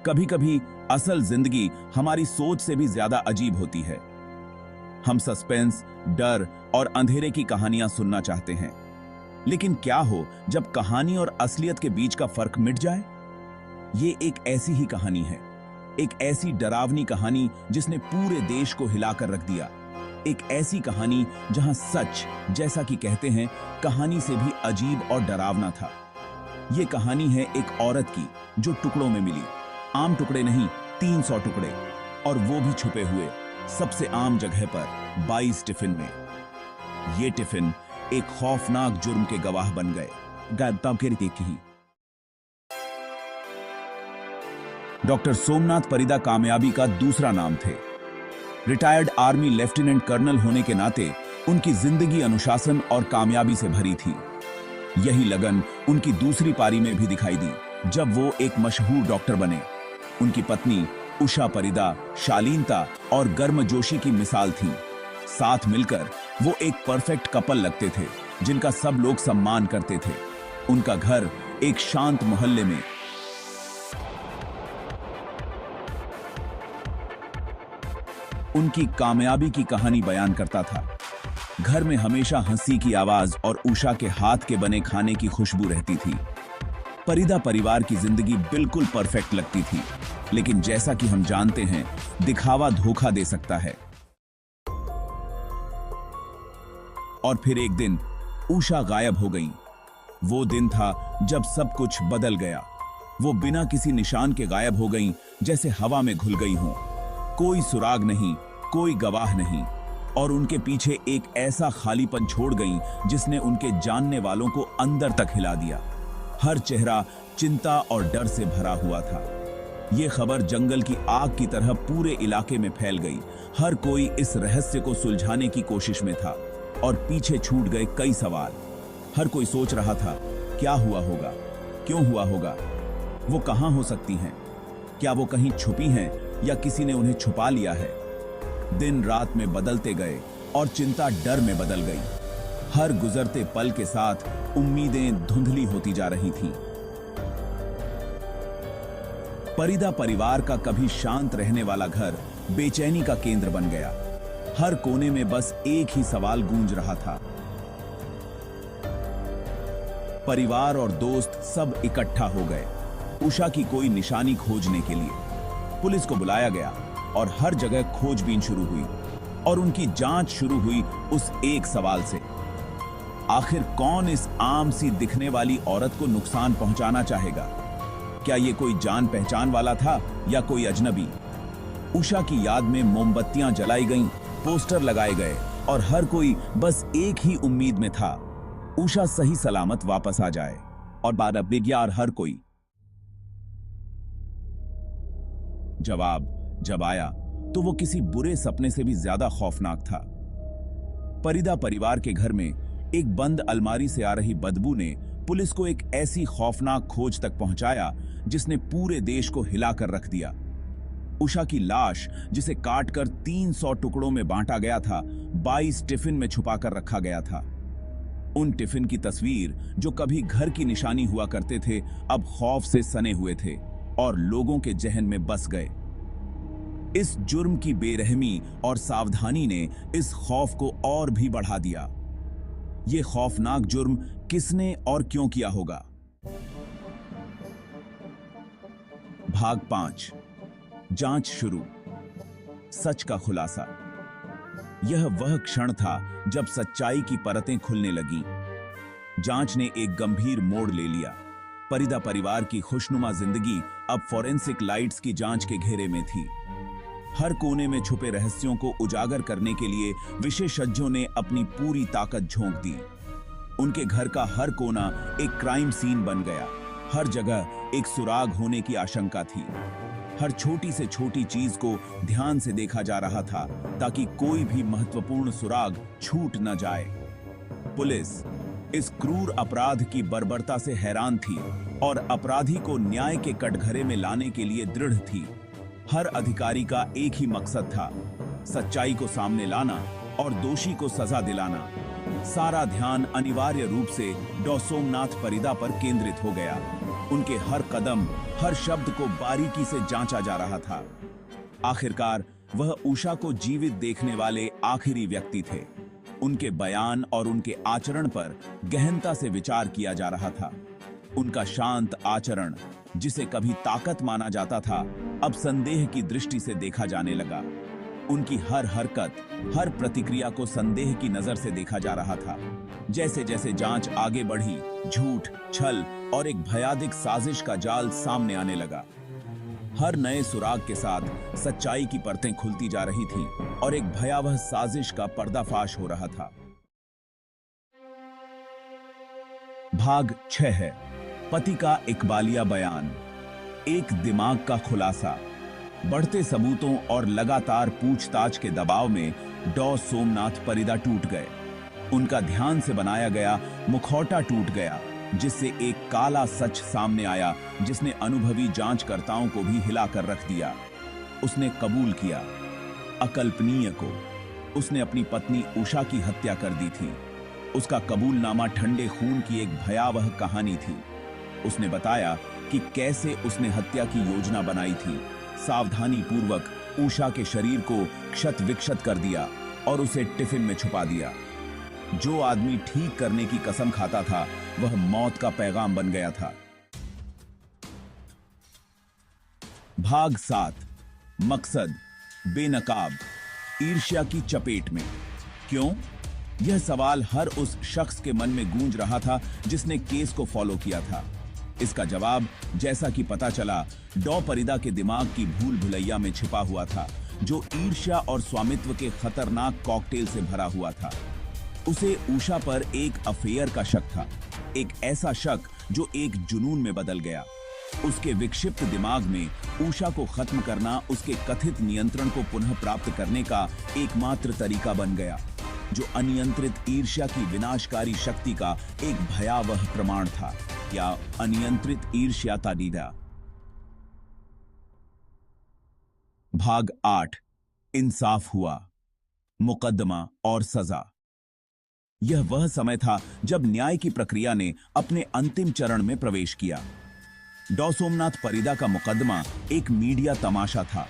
कभी कभी असल जिंदगी हमारी सोच से भी ज्यादा अजीब होती है। हम सस्पेंस, डर और अंधेरे की कहानियां सुनना चाहते हैं, लेकिन क्या हो जब कहानी और असलियत के बीच का फर्क मिट जाए? ये एक ऐसी ही कहानी है, एक ऐसी डरावनी कहानी जिसने पूरे देश को हिलाकर रख दिया। एक ऐसी कहानी जहां सच, जैसा कि कहते हैं, कहानी से भी अजीब और डरावना था। ये कहानी है एक औरत की जो टुकड़ों में मिली। आम टुकड़े नहीं, 300 टुकड़े, और वो भी छुपे हुए सबसे आम जगह पर, 22 टिफिन में। ये टिफिन एक खौफनाक जुर्म के गवाह बन गए। डॉक्टर सोमनाथ परिदा कामयाबी का दूसरा नाम थे। रिटायर्ड आर्मी लेफ्टिनेंट कर्नल होने के नाते उनकी जिंदगी अनुशासन और कामयाबी से भरी थी। यही लगन उनकी दूसरी पारी में भी दिखाई दी जब वो एक मशहूर डॉक्टर बने। उनकी पत्नी उषा परिदा शालीनता और गर्मजोशी की मिसाल थी। साथ मिलकर वो एक परफेक्ट कपल लगते थे जिनका सब लोग सम्मान करते थे। उनका घर एक शांत मोहल्ले में उनकी कामयाबी की कहानी बयान करता था। घर में हमेशा हंसी की आवाज और उषा के हाथ के बने खाने की खुशबू रहती थी। परिदा परिवार की जिंदगी बिल्कुल परफेक्ट लगती थी, लेकिन जैसा कि हम जानते हैं, दिखावा धोखा दे सकता है। और फिर एक दिन उषा गायब हो गईं। वो दिन था जब सब कुछ बदल गया। वो बिना किसी निशान के गायब हो गईं, जैसे हवा में घुल गई हों। कोई सुराग नहीं, कोई गवाह नहीं, और उनके पीछे एक ऐसा खालीपन छोड़ गईं जिसने उनके जानने वालों को अंदर तक हिला दिया। हर चेहरा चिंता और डर से भरा हुआ था। ये खबर जंगल की आग की तरह पूरे इलाके में फैल गई। हर कोई इस रहस्य को सुलझाने की कोशिश में था, और पीछे छूट गए कई सवाल। हर कोई सोच रहा था, क्या हुआ होगा, क्यों हुआ होगा, वो कहां हो सकती हैं, क्या वो कहीं छुपी हैं या किसी ने उन्हें छुपा लिया है। दिन रात में बदलते गए और चिंता डर में बदल गई। हर गुजरते पल के साथ उम्मीदें धुंधली होती जा रही थीं। परिदा परिवार का कभी शांत रहने वाला घर बेचैनी का केंद्र बन गया। हर कोने में बस एक ही सवाल गूंज रहा था। परिवार और दोस्त सब इकट्ठा हो गए उषा की कोई निशानी खोजने के लिए। पुलिस को बुलाया गया और हर जगह खोजबीन शुरू हुई, और उनकी जांच शुरू हुई उस एक सवाल से, आखिर कौन इस आम सी दिखने वाली औरत को नुकसान पहुंचाना चाहेगा? क्या ये कोई जान पहचान वाला था या कोई अजनबी? उषा की याद में मोमबत्तियां जलाई गईं, पोस्टर लगाए गए, और हर कोई बस एक ही उम्मीद में था, उषा सही सलामत वापस आ जाए। और बारह बिग्यार हर कोई। जवाब जब आया तो वो किसी बुरे सपने से भी ज्यादा खौफनाक था। परिदा परिवार के घर में एक बंद अलमारी से आ रही बदबू ने पुलिस को एक ऐसी खौफनाक खोज तक पहुंचाया जिसने पूरे देश को हिलाकर रख दिया। उषा की लाश, जिसे काटकर 300 टुकड़ों में बांटा गया था, 22 टिफिन में छुपाकर रखा गया था। उन टिफिन की तस्वीर, जो कभी घर की निशानी हुआ करते थे, अब खौफ से सने हुए थे और लोगों के जहन में बस गए। इस जुर्म की बेरहमी और सावधानी ने इस खौफ को और भी बढ़ा दिया। ये खौफनाक जुर्म किसने और क्यों किया होगा? भाग 5, जांच शुरू। सच का खुलासा। यह वह क्षण था जब सच्चाई की परतें खुलने लगीं। जांच ने एक गंभीर मोड़ ले लिया। परिदा परिवार की खुशनुमा जिंदगी अब फॉरेंसिक लाइट्स की जांच के घेरे में थी। हर कोने में छुपे रहस्यों को उजागर करने के लिए विशेषज्ञों ने अपनी पूरी ताकत झोंक दी। उनके घर का हर कोना एक क्राइम सीन बन गया। हर जगह एक सुराग होने की आशंका थी। हर छोटी से छोटी चीज को ध्यान से देखा जा रहा था ताकि कोई भी महत्वपूर्ण सुराग छूट न जाए। पुलिस इस क्रूर अपराध की बर्बरता से हैरान थी और अपराधी को न्याय के कटघरे में लाने के लिए दृढ़ थी। हर अधिकारी का एक ही मकसद था, सच्चाई को सामने लाना और दोषी को सजा दिलाना। सारा ध्यान अनिवार्य रूप से डॉ. सोमनाथ परिदा पर केंद्रित हो गया। उनके हर कदम, हर शब्द को बारीकी से जांचा जा रहा था। आखिरकार वह उषा को जीवित देखने वाले आखिरी व्यक्ति थे। उनके बयान और उनके आचरण पर गहनता से विचार किया जा रहा था। उनका शांत आचरण, जिसे कभी ताकत माना जाता था, अब संदेह की दृष्टि से देखा जाने लगा। उनकी हर हरकत, हर प्रतिक्रिया को संदेह की नजर से देखा जा रहा था। जैसे जैसे जांच आगे बढ़ी, झूठ, छल और एक भयानक साजिश का जाल सामने आने लगा। हर नए सुराग के साथ सच्चाई की परतें खुलती जा रही थीं और एक भयावह साजिश का पर्दाफाश हो रहा था। भाग 6 है पति का इकबालिया बयान, एक दिमाग का खुलासा। बढ़ते सबूतों और लगातार पूछताछ के दबाव में डॉ सोमनाथ परिदा टूट गए। उनका ध्यान से बनाया गया मुखौटा टूट गया, जिससे एक काला सच सामने आया जिसने अनुभवी जांचकर्ताओं को भी हिलाकर रख दिया। उसने कबूल किया अकल्पनीय को। उसने अपनी पत्नी उषा की हत्या कर दी थी। उसका कबूलनामा ठंडे खून की एक भयावह कहानी थी। उसने बताया कि कैसे उसने हत्या की योजना बनाई थी, सावधानी पूर्वक उषा के शरीर को क्षत विक्षत कर दिया और उसे टिफिन में छुपा दिया। जो आदमी ठीक करने की कसम खाता था, वह मौत का पैगाम बन गया था। भाग 7 मकसद बेनकाब, ईर्ष्या की चपेट में। क्यों? यह सवाल हर उस शख्स के मन में गूंज रहा था जिसने केस को फॉलो किया था। इसका जवाब, जैसा कि पता चला, डॉ परिदा के दिमाग की भूल भुलैया में छिपा हुआ था, जो ईर्ष्या और स्वामित्व के खतरनाक कॉकटेल से भरा हुआ था। उसे उषा पर एक अफेयर का शक था, एक ऐसा शक जो एक जुनून में बदल गया। उसके विक्षिप्त दिमाग में उषा को खत्म करना उसके कथित नियंत्रण को पुनः प्राप्त करने का एकमात्र तरीका बन गया, जो अनियंत्रित ईर्ष्या की विनाशकारी शक्ति का एक भयावह प्रमाण था, या अनियंत्रित ईर्ष्या का दीदा। भाग 8 इंसाफ हुआ, मुकदमा और सजा। यह वह समय था जब न्याय की प्रक्रिया ने अपने अंतिम चरण में प्रवेश किया। डॉ सोमनाथ परिदा का मुकदमा एक मीडिया तमाशा था।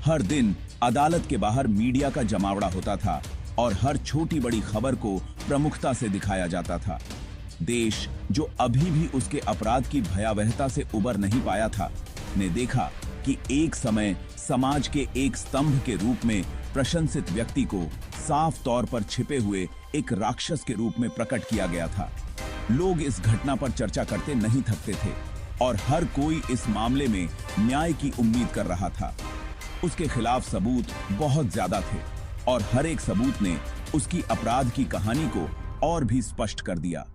हर दिन अदालत के बाहर मीडिया का जमावड़ा होता था और हर छोटी बड़ी खबर को प्रमुखता से दिखाया जाता था। देश, जो अभी भी उसके अपराध की भयावहता से उबर नहीं पाया था, ने देखा कि एक समय समाज के एक स्तंभ के रूप में प्रशंसित व्यक्ति को साफ तौर पर छिपे हुए एक राक्षस के रूप में प्रकट किया गया था। लोग इस घटना पर चर्चा करते नहीं थकते थे और हर कोई इस मामले में न्याय की उम्मीद कर रहा था। उसके खिलाफ सबूत बहुत ज्यादा थे और हर एक सबूत ने उसकी अपराध की कहानी को और भी स्पष्ट कर दिया।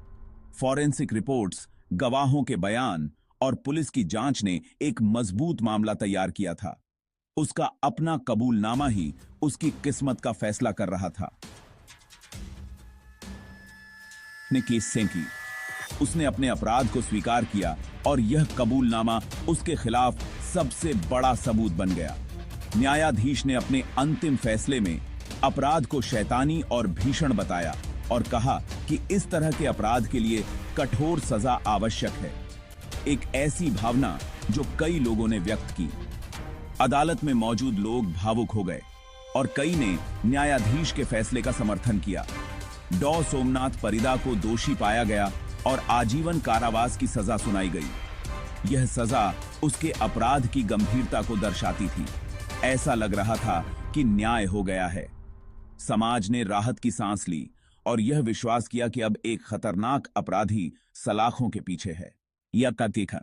फॉरेंसिक रिपोर्ट्स, गवाहों के बयान और पुलिस की जांच ने एक मजबूत मामला तैयार किया था। उसका अपना कबूलनामा ही उसकी किस्मत का फैसला कर रहा था। ने केस से की, उसने अपने अपराध को स्वीकार किया और यह कबूलनामा उसके खिलाफ सबसे बड़ा सबूत बन गया। न्यायाधीश ने अपने अंतिम फैसले में अपराध को शैतानी और भीषण बताया और कहा कि इस तरह के अपराध के लिए कठोर सजा आवश्यक है, एक ऐसी भावना जो कई लोगों ने व्यक्त की। अदालत में मौजूद लोग भावुक हो गए और कई ने न्यायाधीश के फैसले का समर्थन किया। डॉ सोमनाथ परिदा को दोषी पाया गया और आजीवन कारावास की सजा सुनाई गई। यह सजा उसके अपराध की गंभीरता को दर्शाती थी। ऐसा लग रहा था कि न्याय हो गया है। समाज ने राहत की सांस ली और यह विश्वास किया कि अब एक खतरनाक अपराधी सलाखों के पीछे है। यह का तीखा।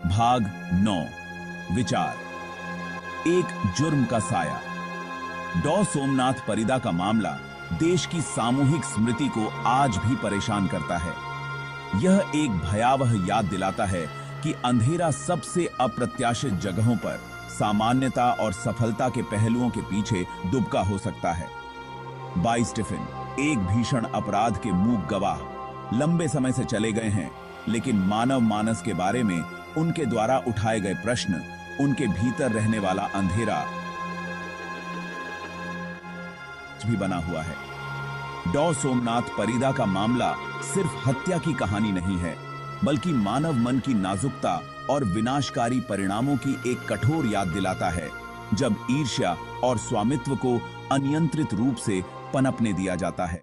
भाग 9 विचार, एक जुर्म का साया। डॉ सोमनाथ परिदा का मामला देश की सामूहिक स्मृति को आज भी परेशान करता है। यह एक भयावह याद दिलाता है कि अंधेरा सबसे अप्रत्याशित जगहों पर सामान्यता और सफलता के पहलुओं के पीछे दुबका हो सकता है। 22 टिफिन, एक भीषण अपराध के मूक गवाह, लंबे समय से चले गए हैं, लेकिन मानव मानस के बारे में उनके द्वारा उठाए गए प्रश्न, उनके भीतर रहने वाला अंधेरा भी बना हुआ है। डॉ सोमनाथ परिदा का मामला सिर्फ हत्या की कहानी नहीं है, बल्कि मानव मन की नाजुकता और विनाशकारी परिणामों की एक कठोर याद दिलाता है, जब ईर्ष्या और स्वामित्व को अनियंत्रित रूप से पनपने दिया जाता है।